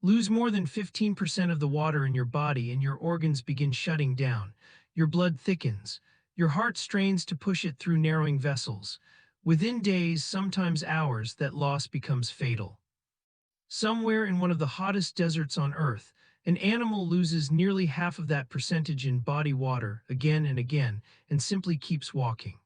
Lose more than 15% of the water in your body and your organs begin shutting down. Your blood thickens. Your heart strains to push it through narrowing vessels. Within days, sometimes hours, that loss becomes fatal. Somewhere in one of the hottest deserts on Earth, an animal loses nearly half of that percentage in body water again and again and simply keeps walking.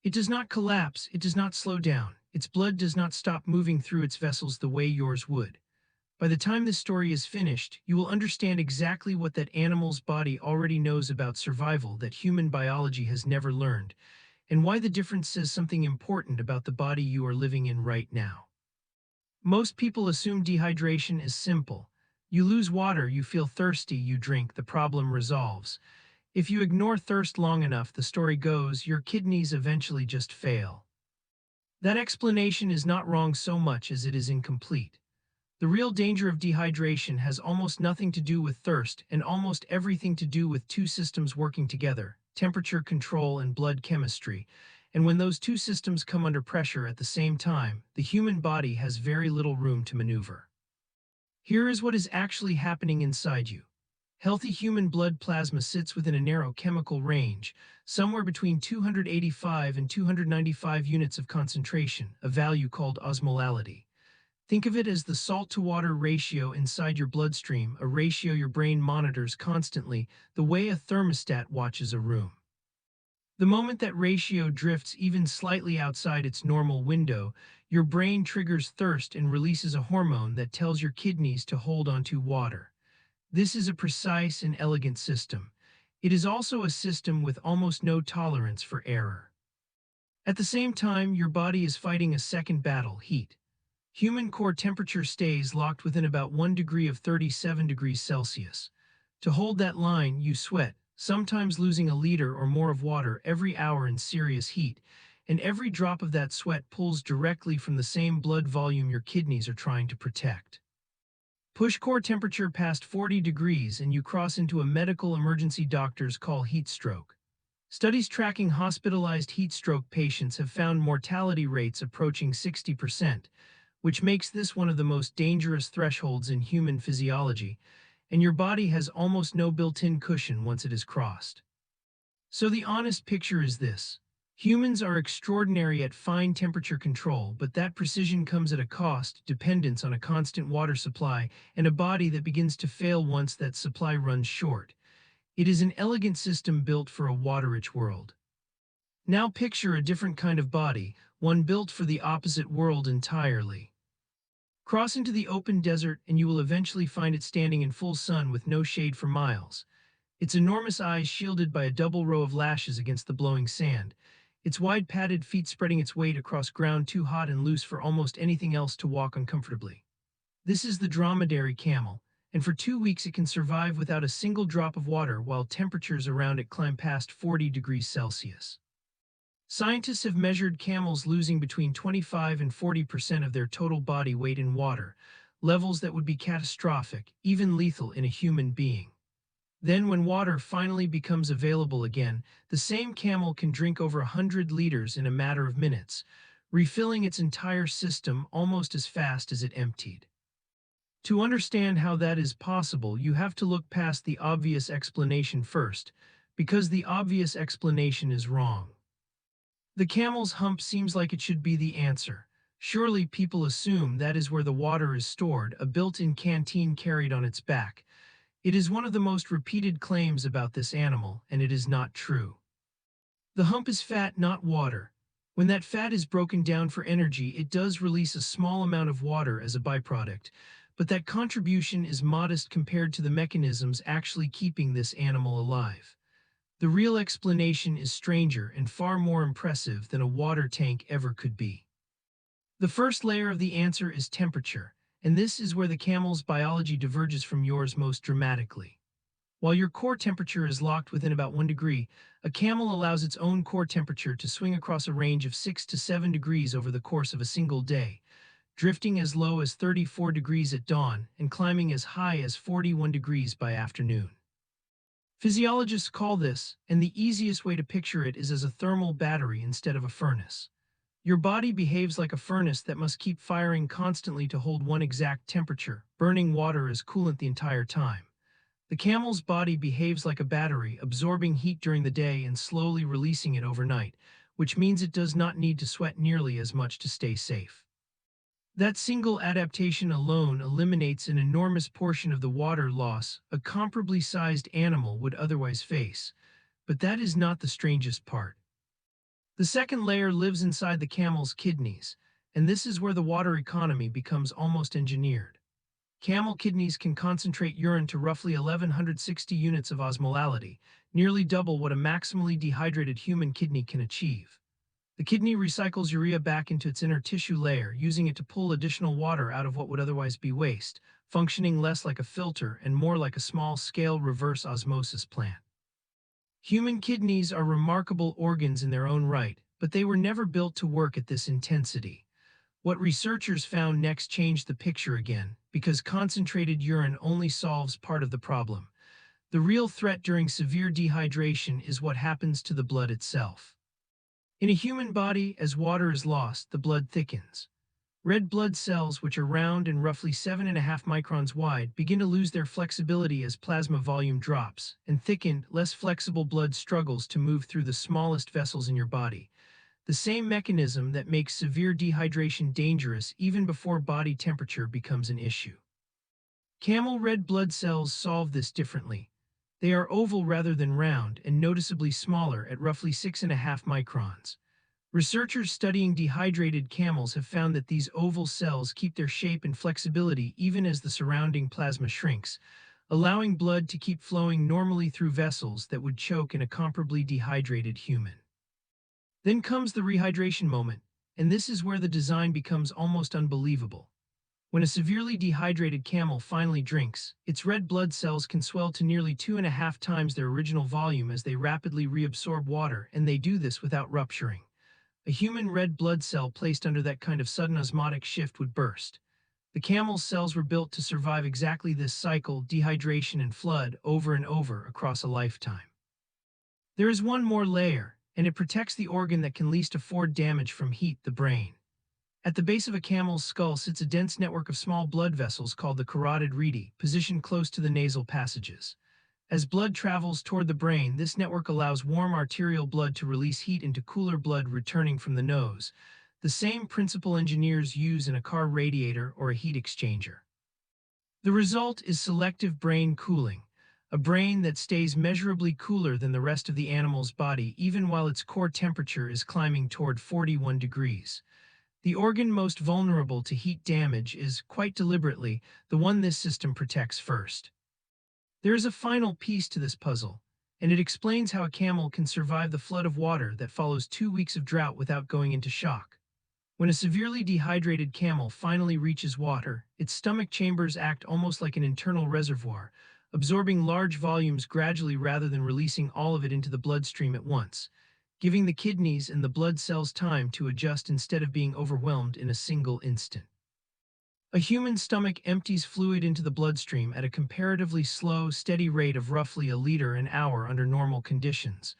It does not collapse, it does not slow down, its blood does not stop moving through its vessels the way yours would. By the time this story is finished, you will understand exactly what that animal's body already knows about survival that human biology has never learned, and why the difference says something important about the body you are living in right now. Most people assume dehydration is simple. You lose water, you feel thirsty, you drink, the problem resolves. If you ignore thirst long enough, the story goes, your kidneys eventually just fail. That explanation is not wrong so much as it is incomplete. The real danger of dehydration has almost nothing to do with thirst and almost everything to do with two systems working together, temperature control and blood chemistry. And when those two systems come under pressure at the same time, the human body has very little room to maneuver. Here is what is actually happening inside you. Healthy human blood plasma sits within a narrow chemical range, somewhere between 285 and 295 units of concentration, a value called osmolality. Think of it as the salt-to-water ratio inside your bloodstream, a ratio your brain monitors constantly, the way a thermostat watches a room. The moment that ratio drifts even slightly outside its normal window, your brain triggers thirst and releases a hormone that tells your kidneys to hold onto water. This is a precise and elegant system. It is also a system with almost no tolerance for error. At the same time, your body is fighting a second battle, heat. Human core temperature stays locked within about 1 degree of 37 degrees Celsius. To hold that line, you sweat, sometimes losing a liter or more of water every hour in serious heat, and every drop of that sweat pulls directly from the same blood volume your kidneys are trying to protect. Push core temperature past 40 degrees and you cross into a medical emergency doctors call heat stroke. Studies tracking hospitalized heat stroke patients have found mortality rates approaching 60%, which makes this one of the most dangerous thresholds in human physiology, and your body has almost no built-in cushion once it is crossed. So the honest picture is this. Humans are extraordinary at fine temperature control, but that precision comes at a cost, dependence on a constant water supply, and a body that begins to fail once that supply runs short. It is an elegant system built for a water-rich world. Now picture a different kind of body, one built for the opposite world entirely. Cross into the open desert and you will eventually find it standing in full sun with no shade for miles. Its enormous eyes shielded by a double row of lashes against the blowing sand. Its wide padded feet spreading its weight across ground too hot and loose for almost anything else to walk uncomfortably. This is the dromedary camel, and for 2 weeks it can survive without a single drop of water while temperatures around it climb past 40 degrees Celsius. Scientists have measured camels losing between 25 and 40% of their total body weight in water, levels that would be catastrophic, even lethal in a human being. Then when water finally becomes available again, the same camel can drink over 100 liters in a matter of minutes, refilling its entire system almost as fast as it emptied. To understand how that is possible, you have to look past the obvious explanation first, because the obvious explanation is wrong. The camel's hump seems like it should be the answer. Surely people assume that is where the water is stored, a built-in canteen carried on its back. It is one of the most repeated claims about this animal, and it is not true. The hump is fat, not water. When that fat is broken down for energy, it does release a small amount of water as a byproduct, but that contribution is modest compared to the mechanisms actually keeping this animal alive. The real explanation is stranger and far more impressive than a water tank ever could be. The first layer of the answer is temperature, and this is where the camel's biology diverges from yours most dramatically. While your core temperature is locked within about 1 degree, a camel allows its own core temperature to swing across a range of 6 to 7 degrees over the course of a single day, drifting as low as 34 degrees at dawn and climbing as high as 41 degrees by afternoon. Physiologists call this, and the easiest way to picture it is as a thermal battery instead of a furnace. Your body behaves like a furnace that must keep firing constantly to hold one exact temperature, burning water as coolant the entire time. The camel's body behaves like a battery, absorbing heat during the day and slowly releasing it overnight, which means it does not need to sweat nearly as much to stay safe. That single adaptation alone eliminates an enormous portion of the water loss a comparably sized animal would otherwise face. But that is not the strangest part. The second layer lives inside the camel's kidneys, and this is where the water economy becomes almost engineered. Camel kidneys can concentrate urine to roughly 1160 units of osmolality, nearly double what a maximally dehydrated human kidney can achieve. The kidney recycles urea back into its inner tissue layer, using it to pull additional water out of what would otherwise be waste, functioning less like a filter and more like a small-scale reverse osmosis plant. Human kidneys are remarkable organs in their own right, but they were never built to work at this intensity. What researchers found next changed the picture again, because concentrated urine only solves part of the problem. The real threat during severe dehydration is what happens to the blood itself. In a human body, as water is lost, the blood thickens. Red blood cells, which are round and roughly 7.5 microns wide, begin to lose their flexibility as plasma volume drops, and thickened, less flexible blood struggles to move through the smallest vessels in your body. The same mechanism that makes severe dehydration dangerous even before body temperature becomes an issue. Camel red blood cells solve this differently. They are oval rather than round and noticeably smaller at roughly 6.5 microns. Researchers studying dehydrated camels have found that these oval cells keep their shape and flexibility even as the surrounding plasma shrinks, allowing blood to keep flowing normally through vessels that would choke in a comparably dehydrated human. Then comes the rehydration moment, and this is where the design becomes almost unbelievable. When a severely dehydrated camel finally drinks, its red blood cells can swell to nearly 2.5 times their original volume as they rapidly reabsorb water, and they do this without rupturing. A human red blood cell placed under that kind of sudden osmotic shift would burst. The camel's cells were built to survive exactly this cycle, dehydration and flood, over and over across a lifetime. There is one more layer, and it protects the organ that can least afford damage from heat, the brain. At the base of a camel's skull sits a dense network of small blood vessels called the carotid rete, positioned close to the nasal passages. As blood travels toward the brain, this network allows warm arterial blood to release heat into cooler blood returning from the nose, the same principle engineers use in a car radiator or a heat exchanger. The result is selective brain cooling, a brain that stays measurably cooler than the rest of the animal's body even while its core temperature is climbing toward 41 degrees. The organ most vulnerable to heat damage is, quite deliberately, the one this system protects first. There is a final piece to this puzzle, and it explains how a camel can survive the flood of water that follows 2 weeks of drought without going into shock. When a severely dehydrated camel finally reaches water, its stomach chambers act almost like an internal reservoir, absorbing large volumes gradually rather than releasing all of it into the bloodstream at once, giving the kidneys and the blood cells time to adjust instead of being overwhelmed in a single instant. A human stomach empties fluid into the bloodstream at a comparatively slow, steady rate of roughly a liter an hour under normal conditions,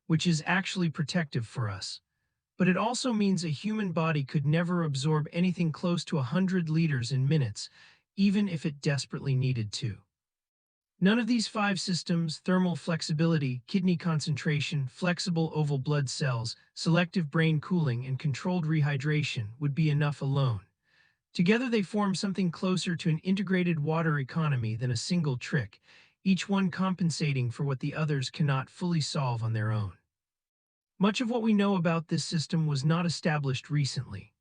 which is actually protective for us. But it also means a human body could never absorb anything close to 100 liters in minutes, even if it desperately needed to. None of these 5 systems, thermal flexibility, kidney concentration, flexible oval blood cells, selective brain cooling, and controlled rehydration, would be enough alone. Together they form something closer to an integrated water economy than a single trick, each one compensating for what the others cannot fully solve on their own. Much of what we know about this system was not established recently.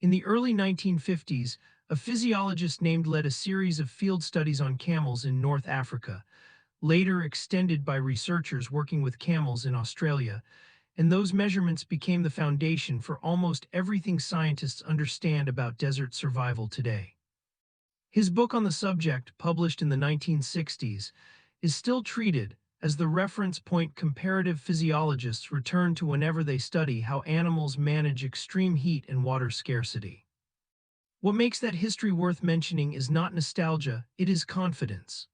In the early 1950s, a physiologist named led a series of field studies on camels in North Africa, later extended by researchers working with camels in Australia, and those measurements became the foundation for almost everything scientists understand about desert survival today. His book on the subject, published in the 1960s, is still treated as the reference point comparative physiologists return to whenever they study how animals manage extreme heat and water scarcity. What makes that history worth mentioning is not nostalgia, it is confidence.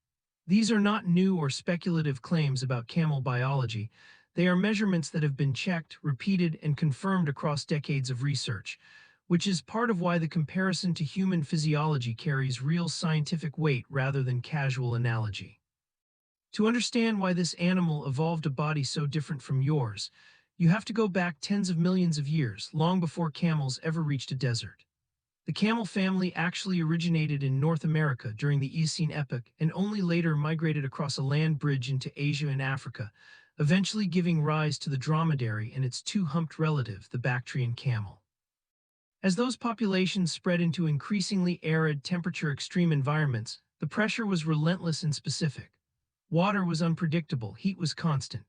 These are not new or speculative claims about camel biology. They are measurements that have been checked, repeated, and confirmed across decades of research, which is part of why the comparison to human physiology carries real scientific weight rather than casual analogy. To understand why this animal evolved a body so different from yours, you have to go back tens of millions of years, long before camels ever reached a desert. The camel family actually originated in North America during the Eocene epoch and only later migrated across a land bridge into Asia and Africa, eventually giving rise to the dromedary and its two-humped relative, the Bactrian camel. As those populations spread into increasingly arid, temperature-extreme environments, the pressure was relentless and specific. Water was unpredictable, heat was constant.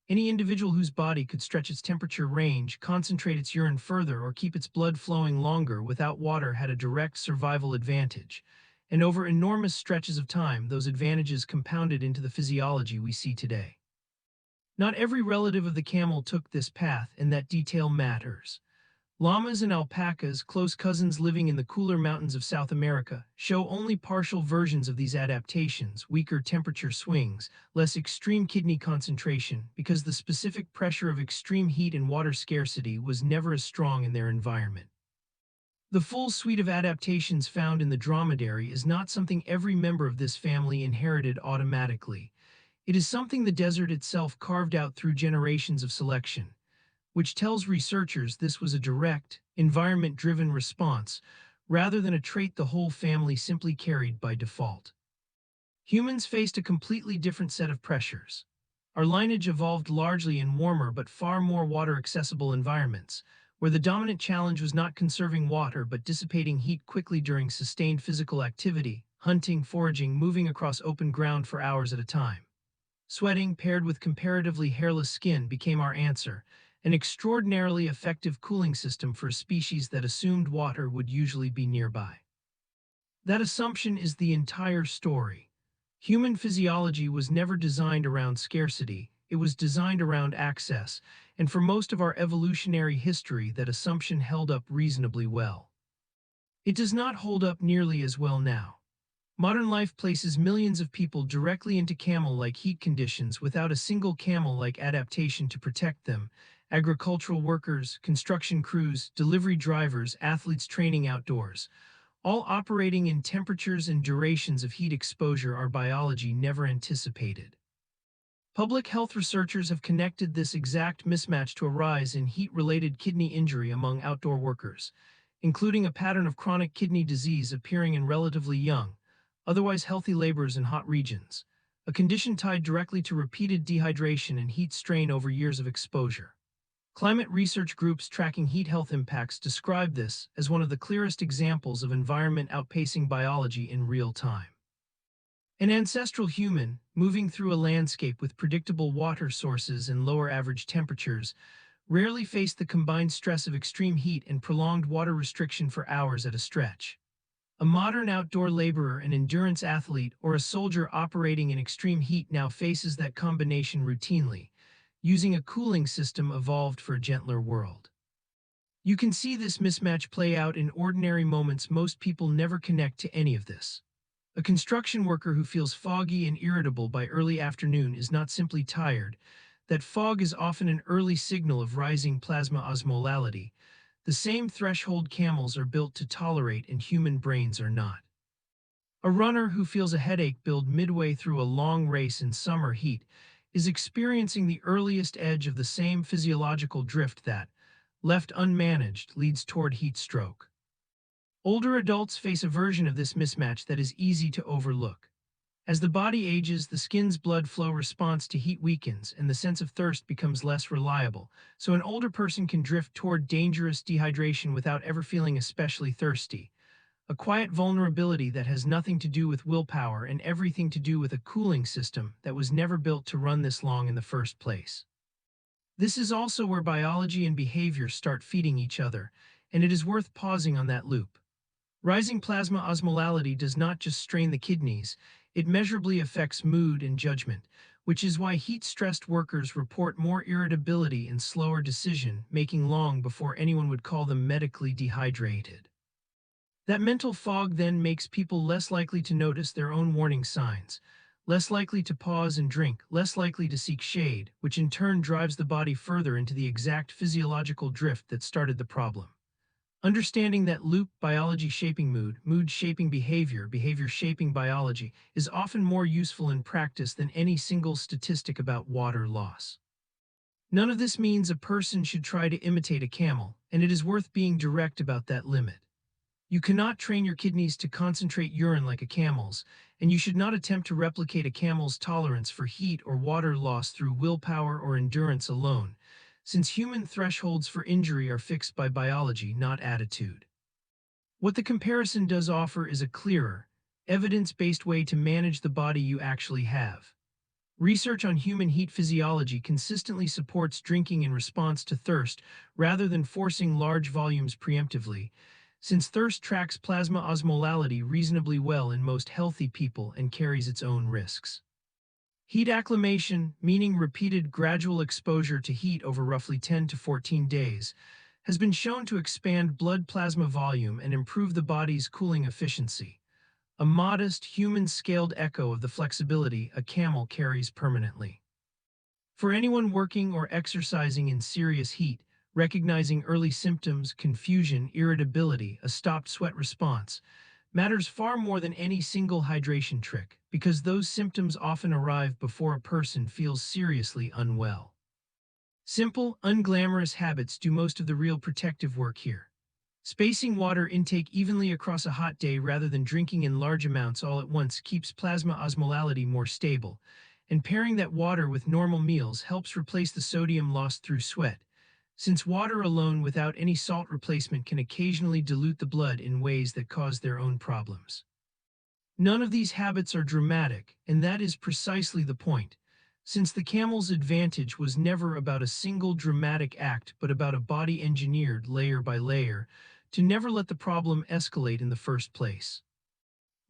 Any individual whose body could stretch its temperature range, concentrate its urine further, or keep its blood flowing longer without water had a direct survival advantage. And over enormous stretches of time, those advantages compounded into the physiology we see today. Not every relative of the camel took this path, and that detail matters. Llamas and alpacas, close cousins living in the cooler mountains of South America, show only partial versions of these adaptations: weaker temperature swings, less extreme kidney concentration, because the specific pressure of extreme heat and water scarcity was never as strong in their environment. The full suite of adaptations found in the dromedary is not something every member of this family inherited automatically. It is something the desert itself carved out through generations of selection, which tells researchers this was a direct, environment-driven response, rather than a trait the whole family simply carried by default. Humans faced a completely different set of pressures. Our lineage evolved largely in warmer but far more water-accessible environments, where the dominant challenge was not conserving water but dissipating heat quickly during sustained physical activity: hunting, foraging, moving across open ground for hours at a time. Sweating, paired with comparatively hairless skin, became our answer, an extraordinarily effective cooling system for a species that assumed water would usually be nearby. That assumption is the entire story. Human physiology was never designed around scarcity, it was designed around access, and for most of our evolutionary history that assumption held up reasonably well. It does not hold up nearly as well now. Modern life places millions of people directly into camel-like heat conditions without a single camel-like adaptation to protect them: agricultural workers, construction crews, delivery drivers, athletes training outdoors, all operating in temperatures and durations of heat exposure our biology never anticipated. Public health researchers have connected this exact mismatch to a rise in heat-related kidney injury among outdoor workers, including a pattern of chronic kidney disease appearing in relatively young, otherwise healthy laborers in hot regions, a condition tied directly to repeated dehydration and heat strain over years of exposure. Climate research groups tracking heat health impacts describe this as one of the clearest examples of environment outpacing biology in real time. An ancestral human, moving through a landscape with predictable water sources and lower average temperatures, rarely faced the combined stress of extreme heat and prolonged water restriction for hours at a stretch. A modern outdoor laborer, an endurance athlete, or a soldier operating in extreme heat now faces that combination routinely, using a cooling system evolved for a gentler world. You can see this mismatch play out in ordinary moments. Most people never connect to any of this. A construction worker who feels foggy and irritable by early afternoon is not simply tired. That fog is often an early signal of rising plasma osmolality, the same threshold camels are built to tolerate and human brains are not. A runner who feels a headache build midway through a long race in summer heat is experiencing the earliest edge of the same physiological drift that, left unmanaged, leads toward heat stroke. Older adults face a version of this mismatch that is easy to overlook. As the body ages, the skin's blood flow response to heat weakens and the sense of thirst becomes less reliable, so an older person can drift toward dangerous dehydration without ever feeling especially thirsty. A quiet vulnerability that has nothing to do with willpower and everything to do with a cooling system that was never built to run this long in the first place. This is also where biology and behavior start feeding each other, and it is worth pausing on that loop. Rising plasma osmolality does not just strain the kidneys, it measurably affects mood and judgment, which is why heat-stressed workers report more irritability and slower decision-making long before anyone would call them medically dehydrated. That mental fog then makes people less likely to notice their own warning signs, less likely to pause and drink, less likely to seek shade, which in turn drives the body further into the exact physiological drift that started the problem. Understanding that loop, biology shaping mood, mood shaping behavior, behavior shaping biology, is often more useful in practice than any single statistic about water loss. None of this means a person should try to imitate a camel, and it is worth being direct about that limit. You cannot train your kidneys to concentrate urine like a camel's, and you should not attempt to replicate a camel's tolerance for heat or water loss through willpower or endurance alone, since human thresholds for injury are fixed by biology, not attitude. What the comparison does offer is a clearer, evidence-based way to manage the body you actually have. Research on human heat physiology consistently supports drinking in response to thirst rather than forcing large volumes preemptively, since thirst tracks plasma osmolality reasonably well in most healthy people and carries its own risks. Heat acclimation, meaning repeated gradual exposure to heat over roughly 10 to 14 days, has been shown to expand blood plasma volume and improve the body's cooling efficiency, a modest, human-scaled echo of the flexibility a camel carries permanently. For anyone working or exercising in serious heat, recognizing early symptoms, confusion, irritability, a stopped sweat response, matters far more than any single hydration trick, because those symptoms often arrive before a person feels seriously unwell. Simple, unglamorous habits do most of the real protective work here. Spacing water intake evenly across a hot day rather than drinking in large amounts all at once keeps plasma osmolality more stable, and pairing that water with normal meals helps replace the sodium lost through sweat, since water alone without any salt replacement can occasionally dilute the blood in ways that cause their own problems. None of these habits are dramatic, and that is precisely the point, since the camel's advantage was never about a single dramatic act but about a body engineered layer by layer to never let the problem escalate in the first place.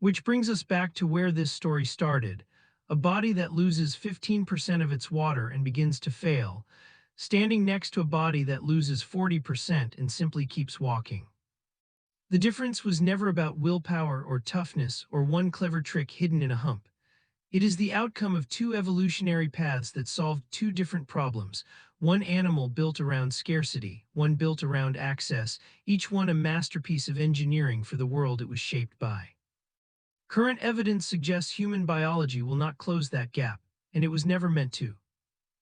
Which brings us back to where this story started, a body that loses 15% of its water and begins to fail, standing next to a body that loses 40% and simply keeps walking. The difference was never about willpower or toughness or one clever trick hidden in a hump. It is the outcome of two evolutionary paths that solved two different problems, one animal built around scarcity, one built around access, each one a masterpiece of engineering for the world it was shaped by. Current evidence suggests human biology will not close that gap, and it was never meant to.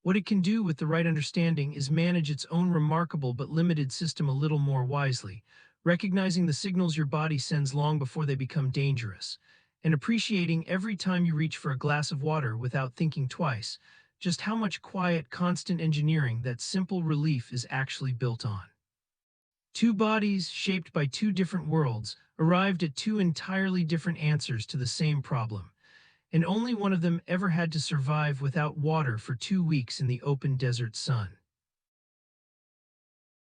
What it can do with the right understanding is manage its own remarkable but limited system a little more wisely, recognizing the signals your body sends long before they become dangerous, and appreciating every time you reach for a glass of water without thinking twice, just how much quiet, constant engineering that simple relief is actually built on. Two bodies, shaped by two different worlds, arrived at two entirely different answers to the same problem, and only one of them ever had to survive without water for 2 weeks in the open desert sun.